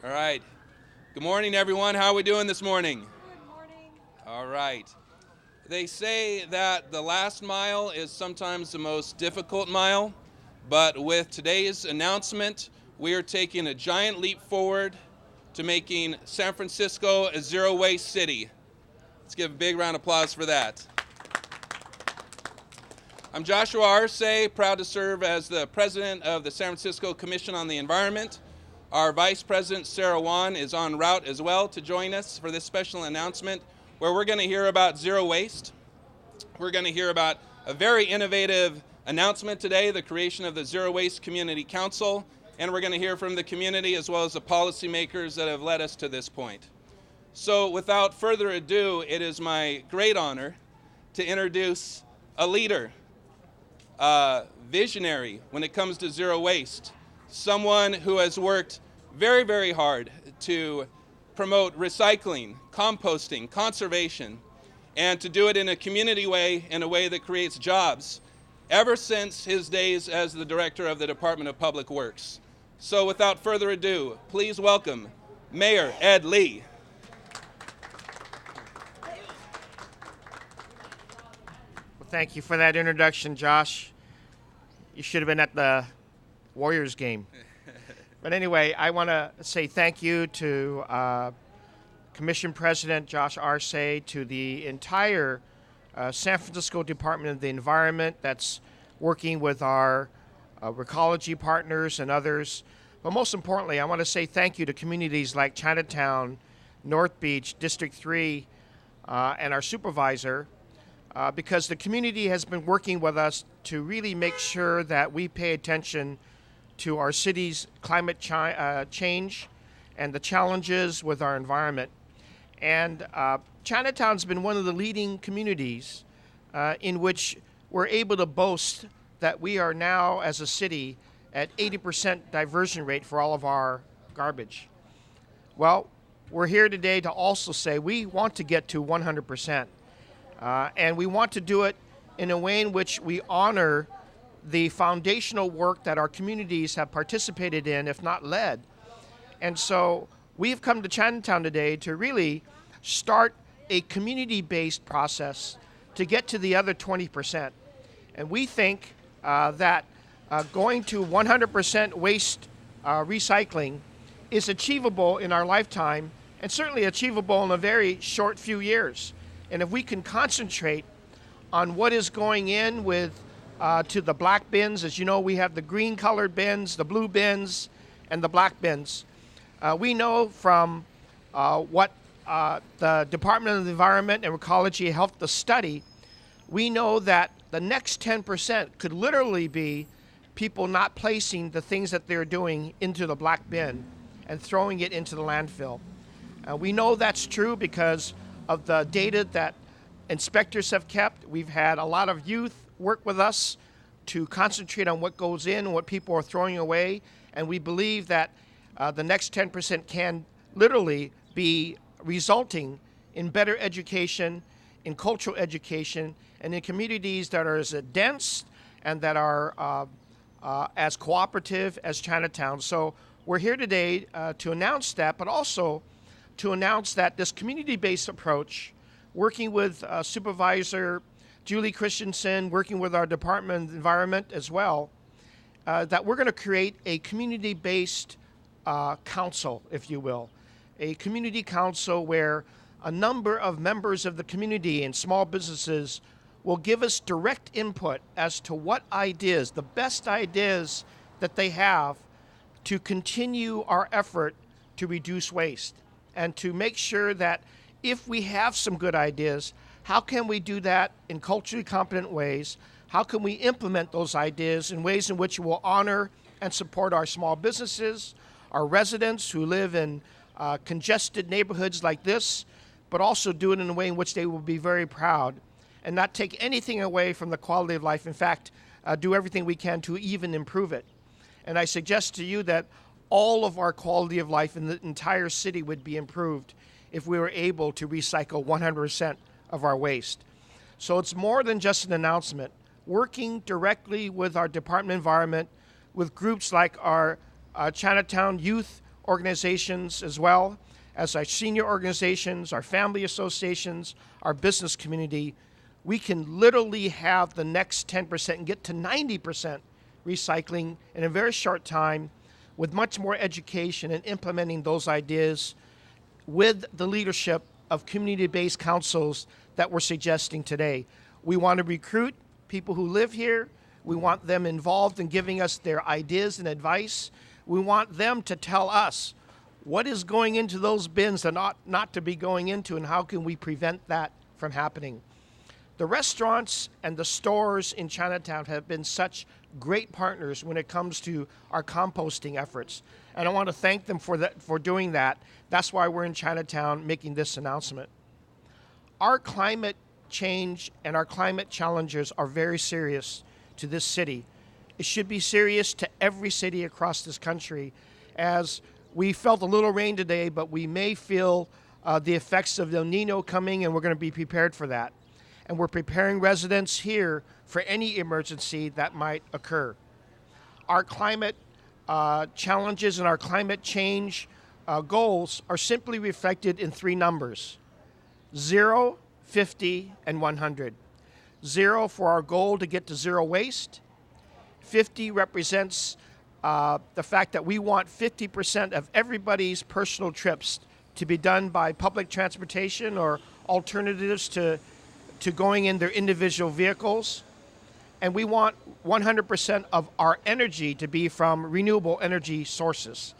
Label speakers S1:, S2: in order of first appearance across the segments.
S1: All right. Good morning, everyone. How are we doing this morning?
S2: Good morning.
S1: All right. They say that the last mile is sometimes the most difficult mile, but with today's announcement, we are taking a giant leap forward to making San Francisco a zero-waste city. Let's give a big round of applause for that. I'm Joshua Arce, proud to serve as the president of the San Francisco Commission on the Environment. Our Vice President, Sarah Wan, is en route as well to join us for this special announcement where we're going to hear about zero waste. We're going to hear about a very innovative announcement today, the creation of the Zero Waste Community Council, and we're going to hear from the community as well as the policymakers that have led us to this point. So without further ado, it is my great honor to introduce a leader, a visionary when it comes to zero waste, someone who has worked very, very hard to promote recycling, composting, conservation, and to do it in a community way, in a way that creates jobs, ever since his days as the director of the Department of Public Works. So without further ado, please welcome Mayor Ed Lee.
S3: Well, thank you for that introduction, Josh. You should have been at the Warriors game. But anyway, I want to say thank you to Commission President Josh Arce, to the entire San Francisco Department of the Environment that's working with our recology partners and others. But most importantly, I want to say thank you to communities like Chinatown, North Beach, District 3, and our supervisor, because the community has been working with us to really make sure that we pay attention to our city's climate change and the challenges with our environment. And Chinatown's been one of the leading communities in which we're able to boast that we are now, as a city, at 80% diversion rate for all of our garbage. Well, we're here today to also say we want to get to 100%. And we want to do it in a way in which we honor the foundational work that our communities have participated in, if not led. And so we've come to Chinatown today to really start a community-based process to get to the other 20%. And we think that going to 100% waste recycling is achievable in our lifetime, and certainly achievable in a very short few years. And if we can concentrate on what is going in with to the black bins, as you know, we have the green colored bins, the blue bins, and the black bins. We know from what the Department of the Environment and Recology helped us study, we know that the next 10% could literally be people not placing the things that they're doing into the black bin and throwing it into the landfill. We know that's true because of the data that inspectors have kept. We've had a lot of youth work with us to concentrate on what goes in and what people are throwing away, and we believe that the next 10% can literally be resulting in better education, in cultural education, and in communities that are as dense and that are as cooperative as Chinatown. So we're here today to announce that, but also to announce that this community-based approach, working with Supervisor Christensen, working with our Department of Environment as well, that we're going to create a community-based council, if you will, a community council where a number of members of the community and small businesses will give us direct input as to what ideas, the best ideas that they have to continue our effort to reduce waste and to make sure that if we have some good ideas, how can we do that in culturally competent ways? How can we implement those ideas in ways in which will honor and support our small businesses, our residents who live in congested neighborhoods like this, but also do it in a way in which they will be very proud and not take anything away from the quality of life. In fact, do everything we can to even improve it. And I suggest to you that all of our quality of life in the entire city would be improved if we were able to recycle 100% of our waste. So it's more than just an announcement. Working directly with our Department of Environment, with groups like our Chinatown Youth organizations as well as our senior organizations, our family associations, our business community, we can literally have the next 10% and get to 90% recycling in a very short time with much more education and implementing those ideas with the leadership of community-based councils that we're suggesting today. We want to recruit people who live here. We want them involved in giving us their ideas and advice. We want them to tell us what is going into those bins that not to be going into, and how can we prevent that from happening. The restaurants and the stores in Chinatown have been such great partners when it comes to our composting efforts. And I want to thank them for doing that. That's why we're in Chinatown making this announcement. Our climate change and our climate challenges are very serious to this city. It should be serious to every city across this country. As we felt a little rain today, but we may feel the effects of El Nino coming, and we're going to be prepared for that. And we're preparing residents here for any emergency that might occur. Our climate challenges and our climate change goals are simply reflected in three numbers: 0, 50, and 100. 0 for our goal to get to zero waste. 50 represents the fact that we want 50% of everybody's personal trips to be done by public transportation or alternatives to going in their individual vehicles. And we want 100% of our energy to be from renewable energy sources.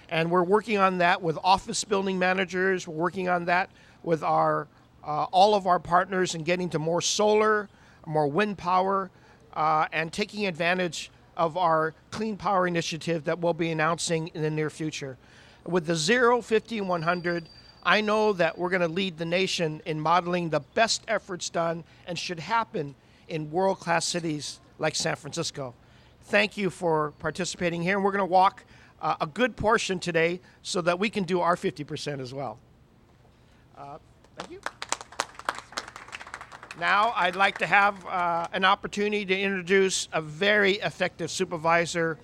S3: And we're working on that with office building managers. We're working on that with our all of our partners and getting to more solar, more wind power, and taking advantage of our clean power initiative that we'll be announcing in the near future. With the 0, 50, and 100, I know that we're going to lead the nation in modeling the best efforts done and should happen in world-class cities like San Francisco. Thank you for participating here, and we're going to walk a good portion today so that we can do our 50% as well. Thank you. Now I'd like to have an opportunity to introduce a very effective supervisor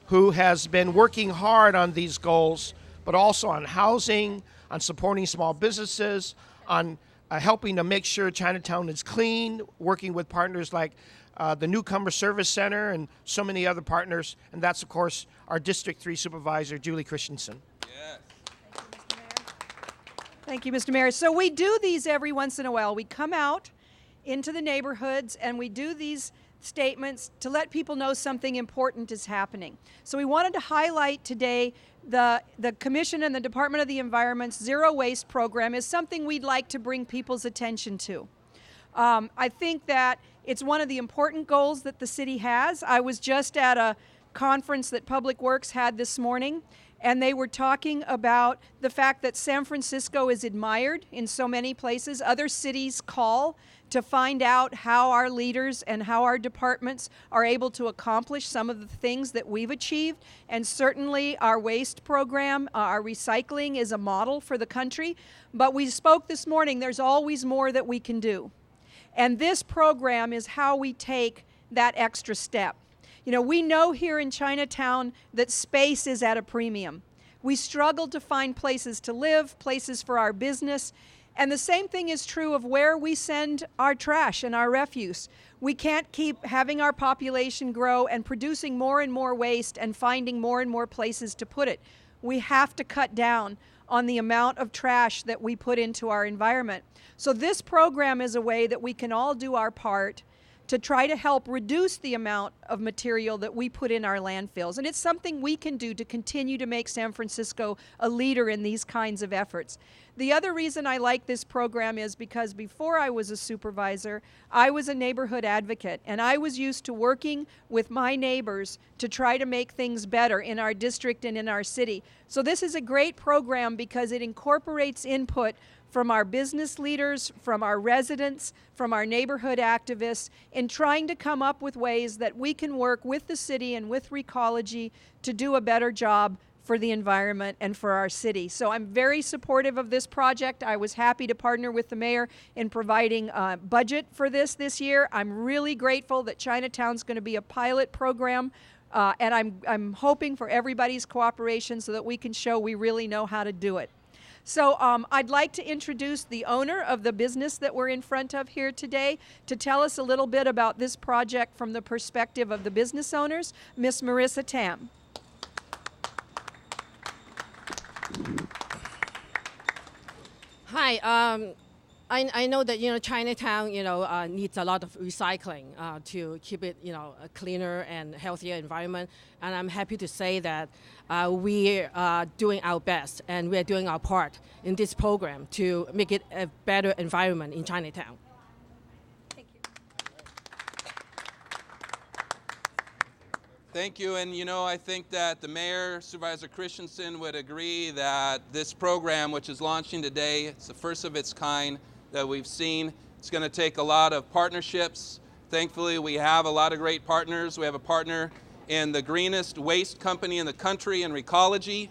S3: who has been working hard on these goals, but also on housing, on supporting small businesses, on helping to make sure Chinatown is clean, working with partners like the Newcomer Service Center and so many other partners. And that's, of course, our District 3 Supervisor, Julie Christensen.
S1: Yes.
S2: Thank you, Mr. Mayor. So we do these every once in a while. We come out into the neighborhoods and we do these statements to let people know something important is happening. So we wanted to highlight today the Commission and the Department of the Environment's Zero Waste Program is something we'd like to bring people's attention to. I think that it's one of the important goals that the city has. I was just at a conference that Public Works had this morning, and they were talking about the fact that San Francisco is admired in so many places. Other cities call to find out how our leaders and how our departments are able to accomplish some of the things that we've achieved. And certainly our waste program, our recycling is a model for the country. But we spoke this morning, there's always more that we can do. And this program is how we take that extra step. You know, we know here in Chinatown that space is at a premium. We struggle to find places to live, places for our business. And the same thing is true of where we send our trash and our refuse. We can't keep having our population grow and producing more and more waste and finding more and more places to put it. We have to cut down on the amount of trash that we put into our environment. So this program is a way that we can all do our part to try to help reduce the amount of material that we put in our landfills. And it's something we can do to continue to make San Francisco a leader in these kinds of efforts. The other reason I like this program is because before I was a supervisor, I was a neighborhood advocate, and I was used to working with my neighbors to try to make things better in our district and in our city. So this is a great program because it incorporates input from our business leaders, from our residents, from our neighborhood activists, in trying to come up with ways that we can work with the city and with Recology to do a better job for the environment and for our city. So I'm very supportive of this project. I was happy to partner with the mayor in providing a budget for this year. I'm really grateful that Chinatown's going to be a pilot program And I'm hoping for everybody's cooperation so that we can show we really know how to do it. So I'd like to introduce the owner of the business that we're in front of here today to tell us a little bit about this project from the perspective of the business owners, Miss Marissa Tam.
S4: Hi. I know that Chinatown needs a lot of recycling to keep it a cleaner and healthier environment, and I'm happy to say that we are doing our best and we are doing our part in this program to make it a better environment in Chinatown.
S2: Thank you.
S1: Thank you, and I think that the Mayor, Supervisor Christensen, would agree that this program, which is launching today, it's the first of its kind that we've seen. It's going to take a lot of partnerships. Thankfully, we have a lot of great partners. We have a partner in the greenest waste company in the country in Recology.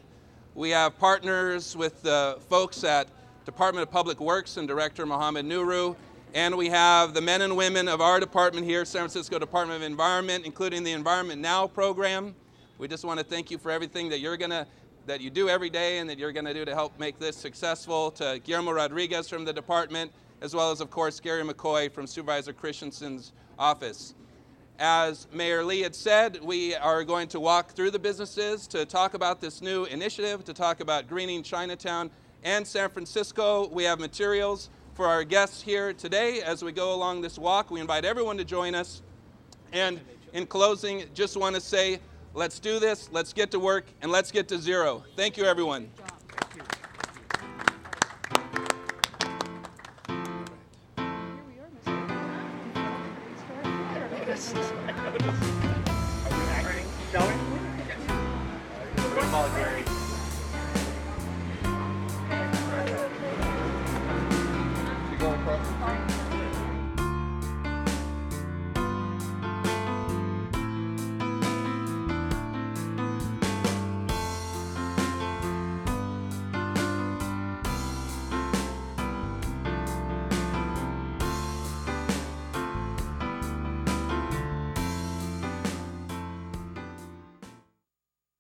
S1: We have partners with the folks at Department of Public Works and Director Mohammed Nuru. And we have the men and women of our department here, San Francisco Department of Environment, including the Environment Now program. We just want to thank you for everything that that you do every day and that you're going to do to help make this successful. To Guillermo Rodriguez from the department, as well as, of course, Gary McCoy from Supervisor Christensen's office. As Mayor Lee had said, we are going to walk through the businesses to talk about this new initiative, to talk about greening Chinatown and San Francisco. We have materials for our guests here today as we go along this walk. We invite everyone to join us. And in closing, just want to say, let's do this, let's get to work, and let's get to zero. Thank you, everyone.